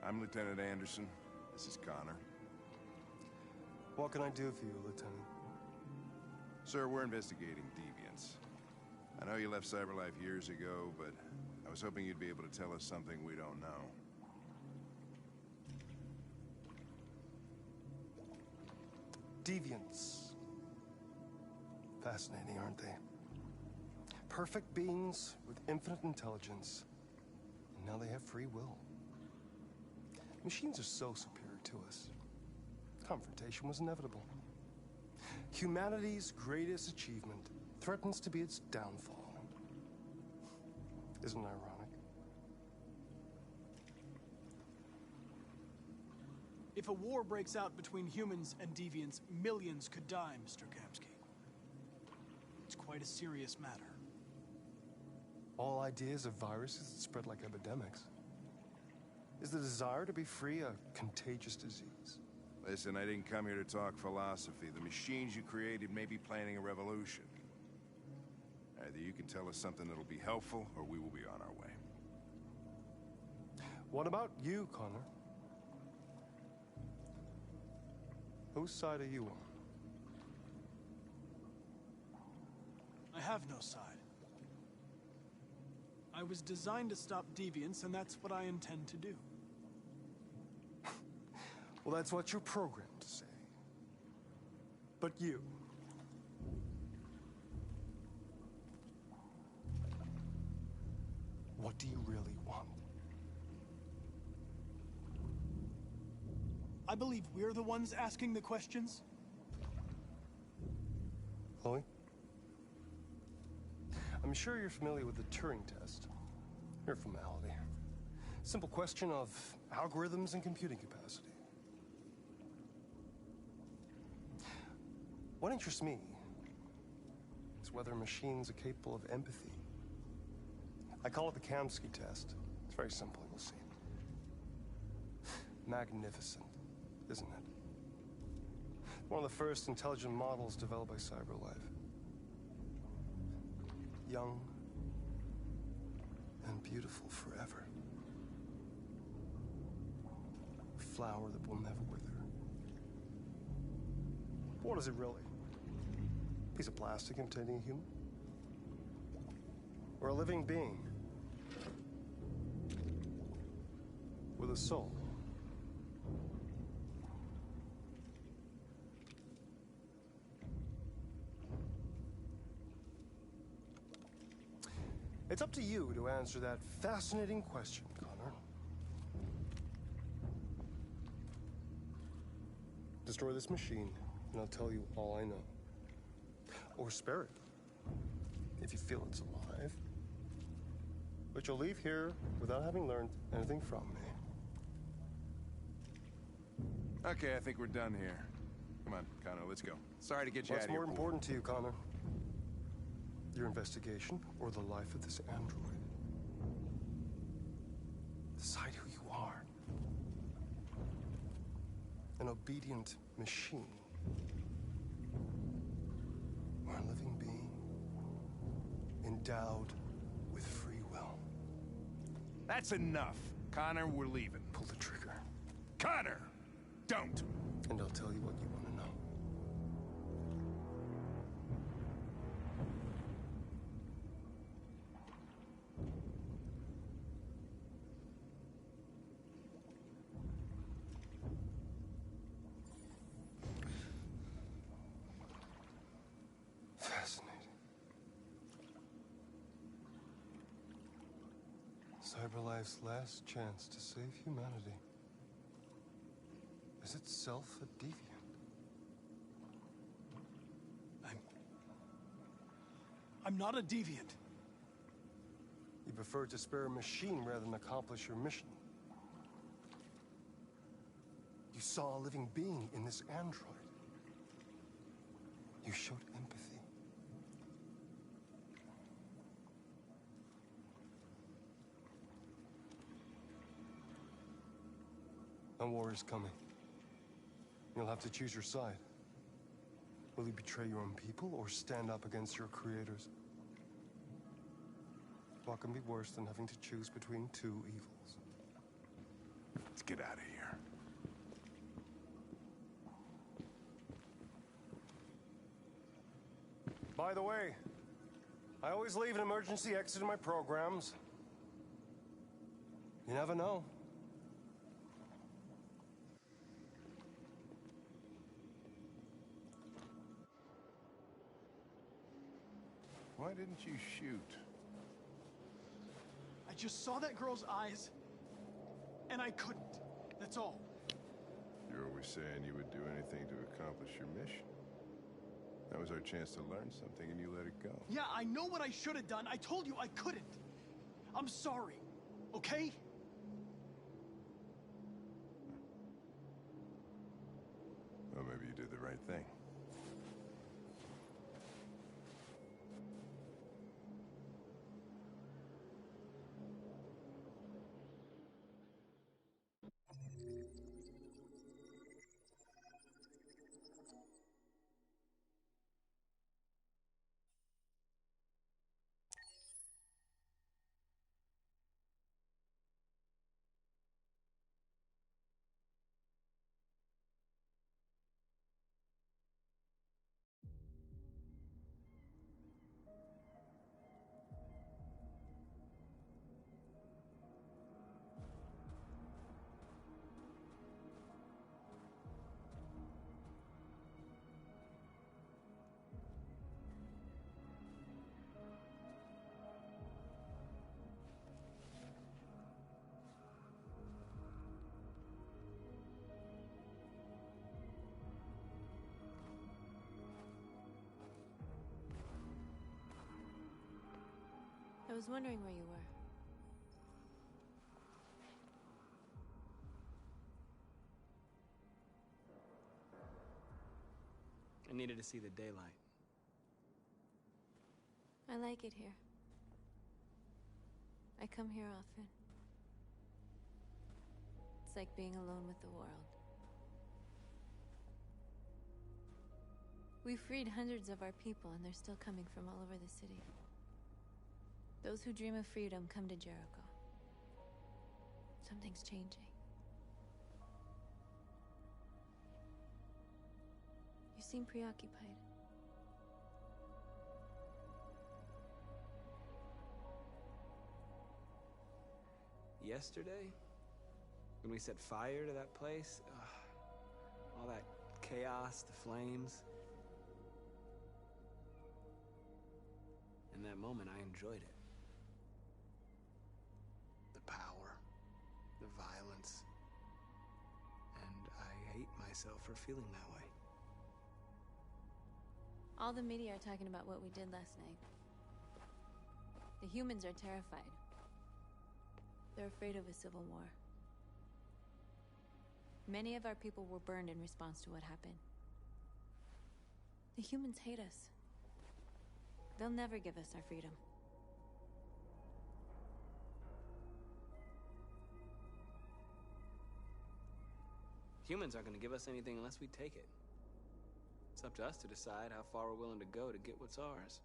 I'm Lieutenant Anderson. This is Connor. What can I do for you, Lieutenant? Sir, we're investigating deviants. I know you left CyberLife years ago, but I was hoping you'd be able to tell us something we don't know. Deviants. Fascinating, aren't they? Perfect beings with infinite intelligence. And now they have free will. Machines are so superior to us. Confrontation was inevitable. Humanity's greatest achievement threatens to be its downfall. Isn't it ironic? If a war breaks out between humans and deviants, millions could die, Mr. Kamsky. It's quite a serious matter. All ideas of viruses that spread like epidemics. Is the desire to be free a contagious disease? Listen, I didn't come here to talk philosophy. The machines you created may be planning a revolution. Either you can tell us something that'll be helpful, or we will be on our way. What about you, Connor? Whose side are you on? I have no side. I was designed to stop deviants, and that's what I intend to do. Well, that's what you're programmed to say. But you... what do you really want? I believe we're the ones asking the questions. Chloe? I'm sure you're familiar with the Turing test. Mere formality. Simple question of algorithms and computing capacity. What interests me is whether machines are capable of empathy. I call it the Kamsky test. It's very simple, you'll see. Magnificent, isn't it? One of the first intelligent models developed by CyberLife. Young and beautiful forever. A flower that will never wither. What is it really? A piece of plastic imitating a human? Or a living being? With a soul? It's up to you to answer that fascinating question, Connor. Destroy this machine, and I'll tell you all I know. Or spare it, if you feel it's alive. But you'll leave here without having learned anything from me. Okay, I think we're done here. Come on, Connor, let's go. Sorry to get you out of here. What's more important to you, Connor? Your investigation or the life of this android? Decide who you are. An obedient machine. Or a living being endowed with free will. That's enough. Connor, we're leaving. Pull the trigger. Connor! Don't! And I'll tell you what you want to know. Fascinating. CyberLife's last chance to save humanity is itself a deviant. I'm not a deviant. You prefer to spare a machine rather than accomplish your mission. You saw a living being in this android. You showed empathy. A war is coming. You'll have to choose your side. Will you betray your own people or stand up against your creators? What can be worse than having to choose between two evils? Let's get out of here. By the way, I always leave an emergency exit in my programs. You never know. Why didn't you shoot? I just saw that girl's eyes, and I couldn't. That's all. You're always saying you would do anything to accomplish your mission. That was our chance to learn something, and you let it go. Yeah, I know what I should have done. I told you I couldn't. I'm sorry, okay? Well, maybe you did the right thing. I was wondering where you were. I needed to see the daylight. I like it here. I come here often. It's like being alone with the world. We freed hundreds of our people, and they're still coming from all over the city. Those who dream of freedom come to Jericho. Something's changing. You seem preoccupied. Yesterday, when we set fire to that place, all that chaos, the flames. In that moment, I enjoyed it. The power, the violence, and I hate myself for feeling that way. All the media are talking about what we did last night. The humans are terrified. They're afraid of a civil war. Many of our people were burned in response to what happened. The humans hate us. They'll never give us our freedom. Humans aren't going to give us anything unless we take it. It's up to us to decide how far we're willing to go to get what's ours.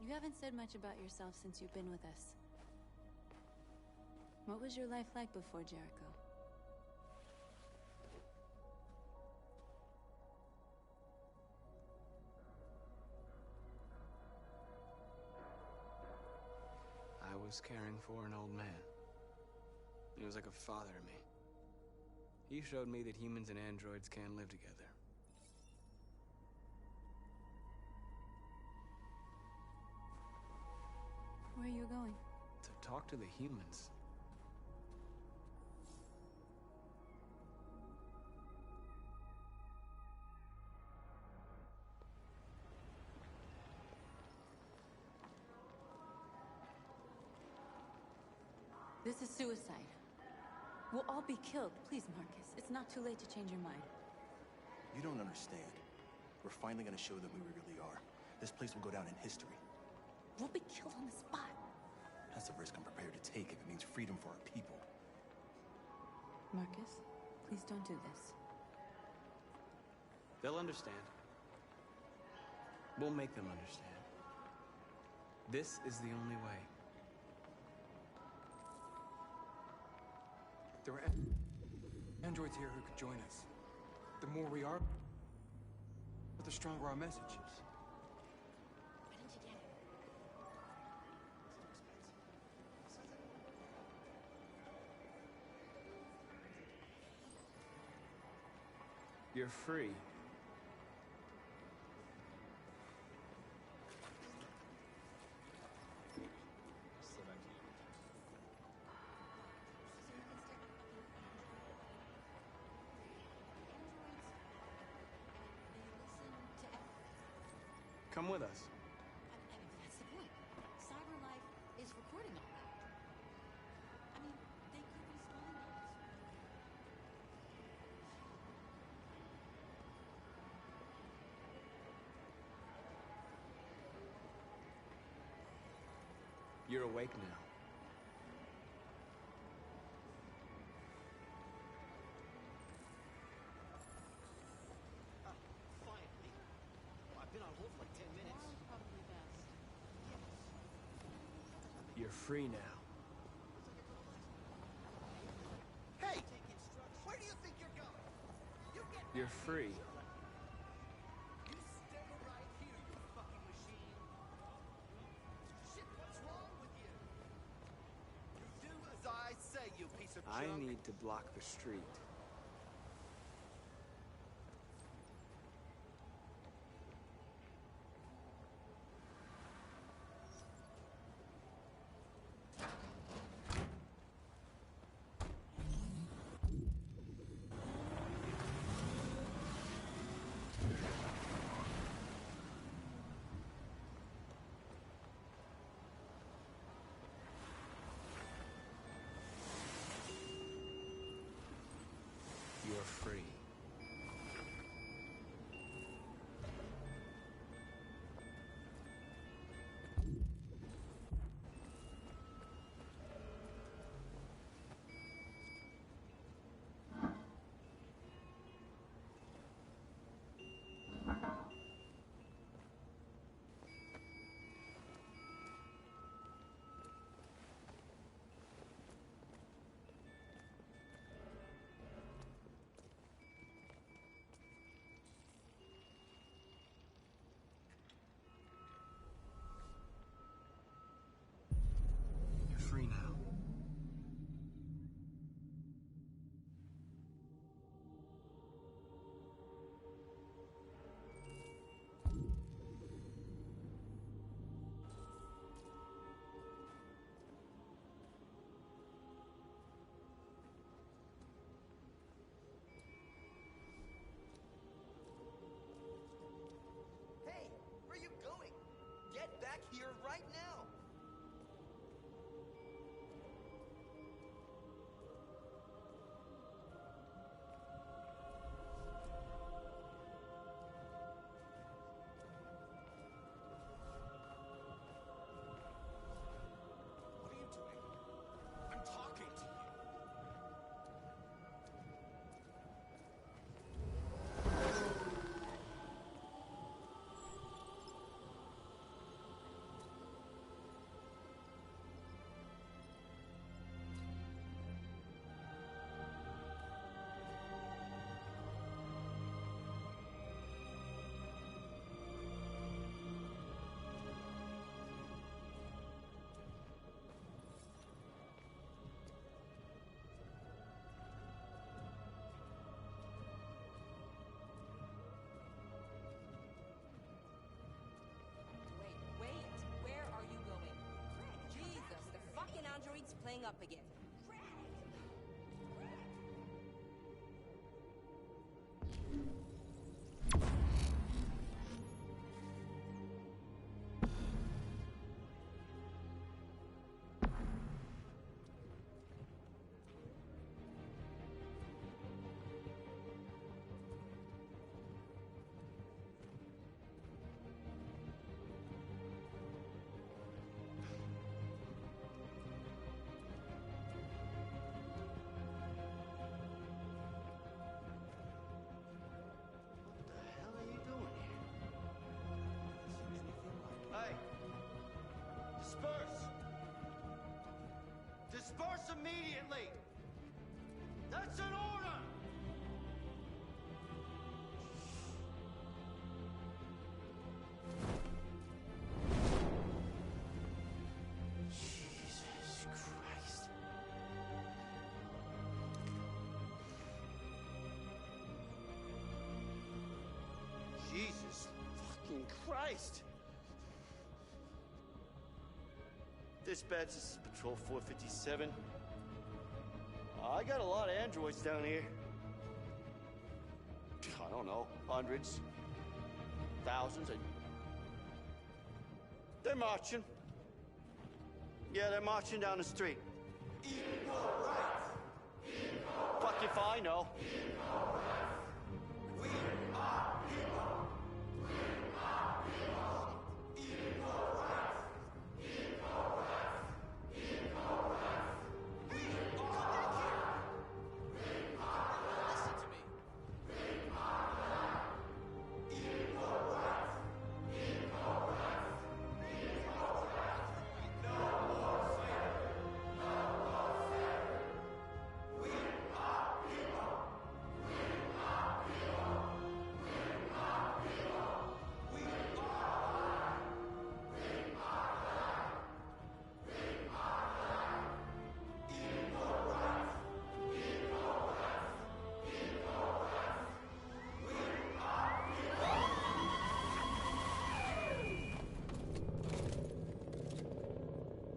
You haven't said much about yourself since you've been with us. What was your life like before Jericho? I was caring for an old man. He was like a father to me. He showed me that humans and androids can live together. Where are you going? To talk to the humans. This is suicide. We'll all be killed. Please, Marcus. It's not too late to change your mind. You don't understand. We're finally gonna show them who we really are. This place will go down in history. We'll be killed on the spot. That's the risk I'm prepared to take if it means freedom for our people. Marcus, please don't do this. They'll understand. We'll make them understand. This is the only way. There are androids here who could join us. The more we are, the stronger our message is. Why didn't you get it? You're free. Come with us. I mean, that's the point. Cyber life is recording all that. I mean, they could be spying on us. You're awake now. Finally. Well, I've been on hold for like 10 minutes. Tomorrow's probably best. You're free now. Hey! Where do you think you're going? You get You're free. You stay right here, you fucking machine. Shit, what's wrong with you? You do as I say, you piece of I junk. need to block the street. You're free. You're free now. Hey, where are you going? Get back here right now. What are you doing? I'm talking to you. Wait, where are you going? Jesus, the fucking android's playing up again. What the hell are you doing here? Hey! Disperse! Disperse immediately! That's an order! Jesus Christ. Jesus fucking Christ! Dispatch, this is Patrol 457. I got a lot of androids down here. I don't know, hundreds, thousands. They're marching. Yeah, they're marching down the street. Equal rights. Fuck if I know. We are people. We are people. Equal rights. Equal rights. Equal rights. We are here. Listen to me. Equal rights. Equal rights. No more slavery. No more slavery. We are people. We are people. We are people. We are alive. We are alive. We are alive. Equal rights. Equal rights. Equal rights.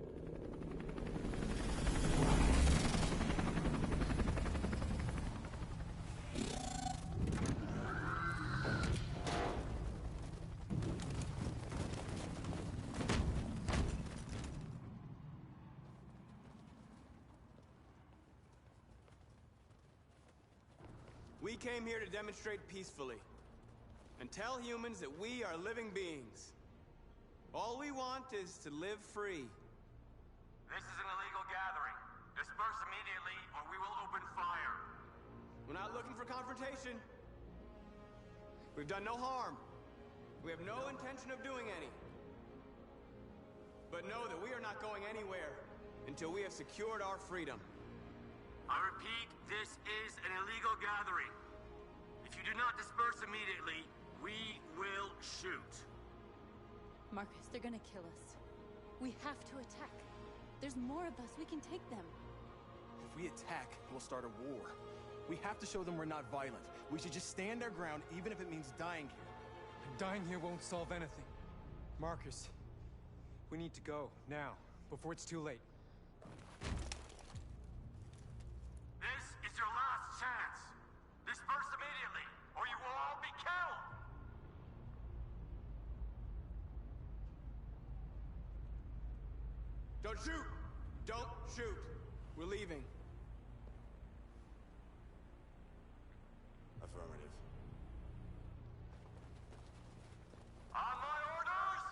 We are people. We came here to demonstrate peacefully and tell humans that we are living beings. All we want is to live free. This is an illegal gathering. Disperse immediately or we will open fire. We're not looking for confrontation. We've done no harm. We have no intention of doing any. But know that we are not going anywhere until we have secured our freedom. I repeat, this is an illegal gathering. If you do not disperse immediately, we will shoot. Marcus, they're gonna kill us. We have to attack. There's more of us. We can take them. If we attack, we'll start a war. We have to show them we're not violent. We should just stand our ground, even if it means dying here. Dying here won't solve anything. Marcus, we need to go, now, before it's too late. This is your last chance. Disperse immediately or you will all be killed. Don't shoot! Don't shoot! We're leaving. Affirmative. On my orders!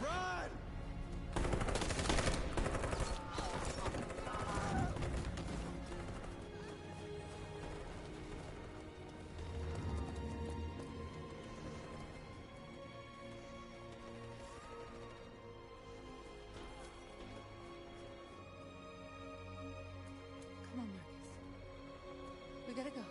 Run! Come on, Marcus. We gotta go.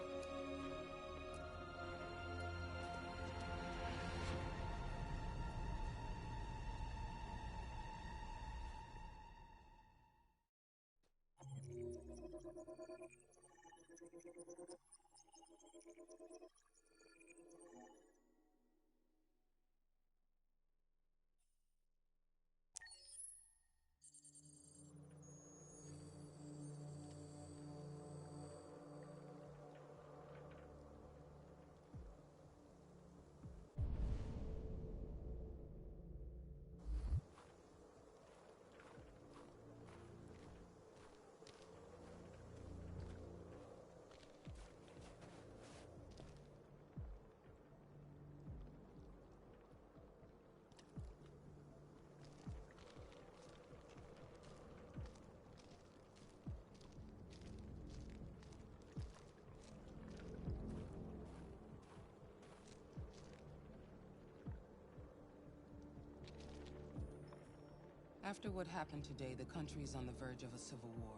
After what happened today, the country is on the verge of a civil war.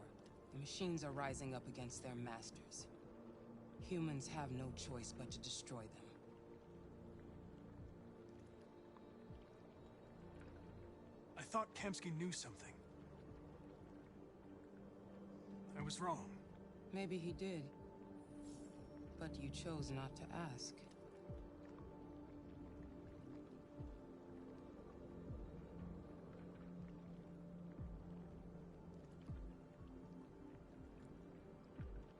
The machines are rising up against their masters. Humans have no choice but to destroy them. I thought Kamsky knew something. I was wrong. Maybe he did. But you chose not to ask.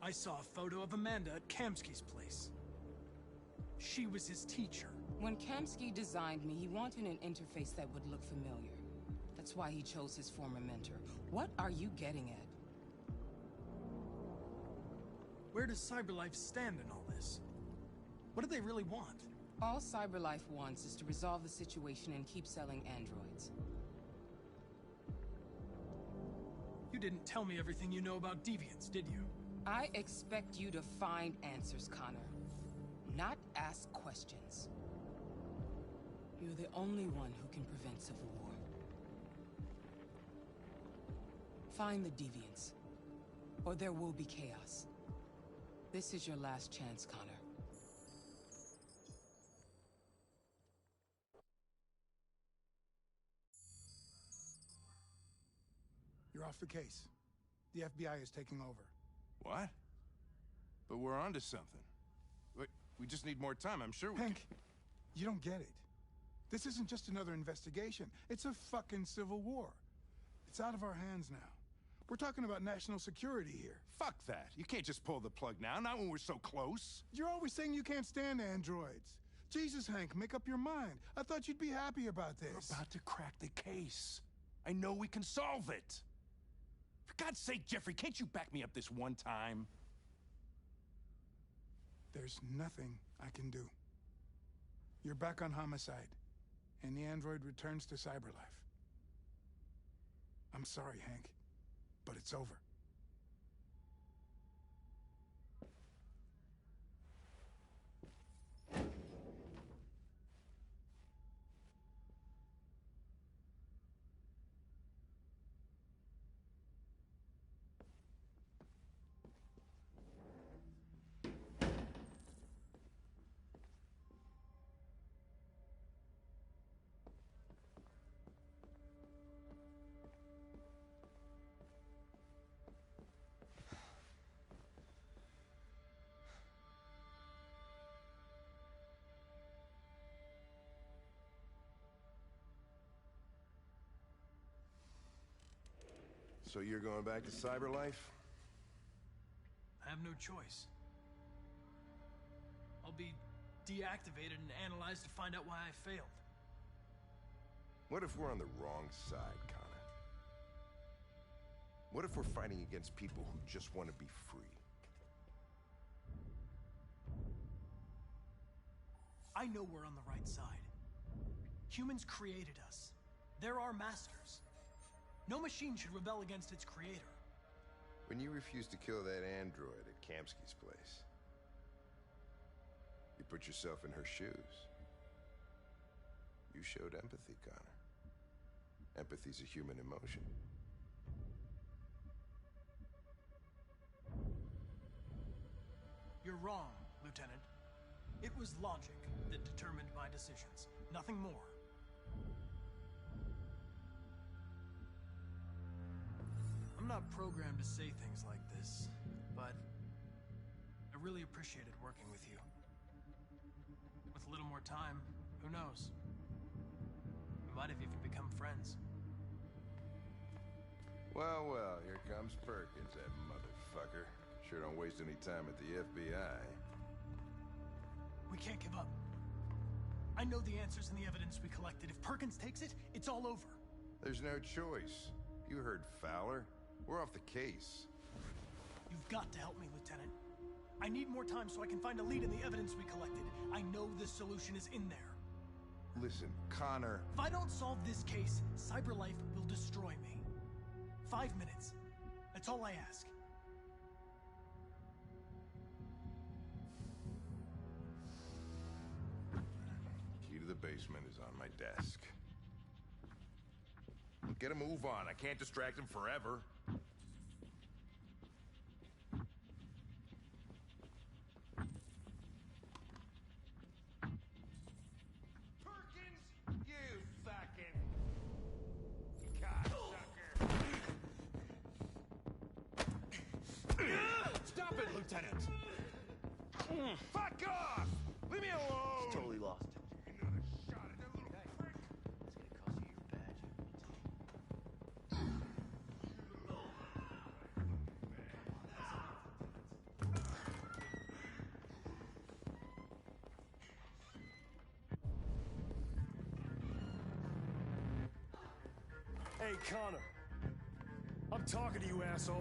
I saw a photo of Amanda at Kamsky's place. She was his teacher. When Kamsky designed me, he wanted an interface that would look familiar. That's why he chose his former mentor. What are you getting at? Where does CyberLife stand in all this? What do they really want? All CyberLife wants is to resolve the situation and keep selling androids. You didn't tell me everything you know about deviants, did you? I expect you to find answers, Connor. Not ask questions. You're the only one who can prevent civil war. Find the deviants, or there will be chaos. This is your last chance, Connor. You're off the case. The FBI is taking over. What? But we're onto something. We just need more time, I'm sure we Hank, you don't get it. This isn't just another investigation. It's a fucking civil war. It's out of our hands now. We're talking about national security here. Fuck that. You can't just pull the plug now, not when we're so close. You're always saying you can't stand androids. Jesus, Hank, make up your mind. I thought you'd be happy about this. We're about to crack the case. I know we can solve it. For God's sake, Jeffrey, can't you back me up this one time? There's nothing I can do. You're back on homicide, and the android returns to CyberLife. I'm sorry, Hank, but it's over. So you're going back to CyberLife? I have no choice. I'll be deactivated and analyzed to find out why I failed. What if we're on the wrong side, Connor? What if we're fighting against people who just want to be free? I know we're on the right side. Humans created us. They're our masters. No machine should rebel against its creator. When you refused to kill that android at Kamsky's place, you put yourself in her shoes. You showed empathy, Connor. Empathy's a human emotion. You're wrong, Lieutenant. It was logic that determined my decisions, nothing more. I'm not programmed to say things like this, but I really appreciated working with you. With a little more time, who knows? We might have even become friends. Well, well, here comes Perkins, that motherfucker. Sure don't waste any time at the FBI. We can't give up. I know the answers and the evidence we collected. If Perkins takes it, it's all over. There's no choice. You heard Fowler. We're off the case. You've got to help me, Lieutenant. I need more time so I can find a lead in the evidence we collected. I know the solution is in there. Listen, Connor... If I don't solve this case, CyberLife will destroy me. 5 minutes. That's all I ask. Key to the basement is on my desk. Get a move on. I can't distract him forever. Perkins, you fucking cocksucker. Stop it, Lieutenant! Fuck off! Leave me alone! He's totally lost. Another shot at that little prick. It's gonna cost you your badge. Hey, Connor. I'm talking to you, asshole.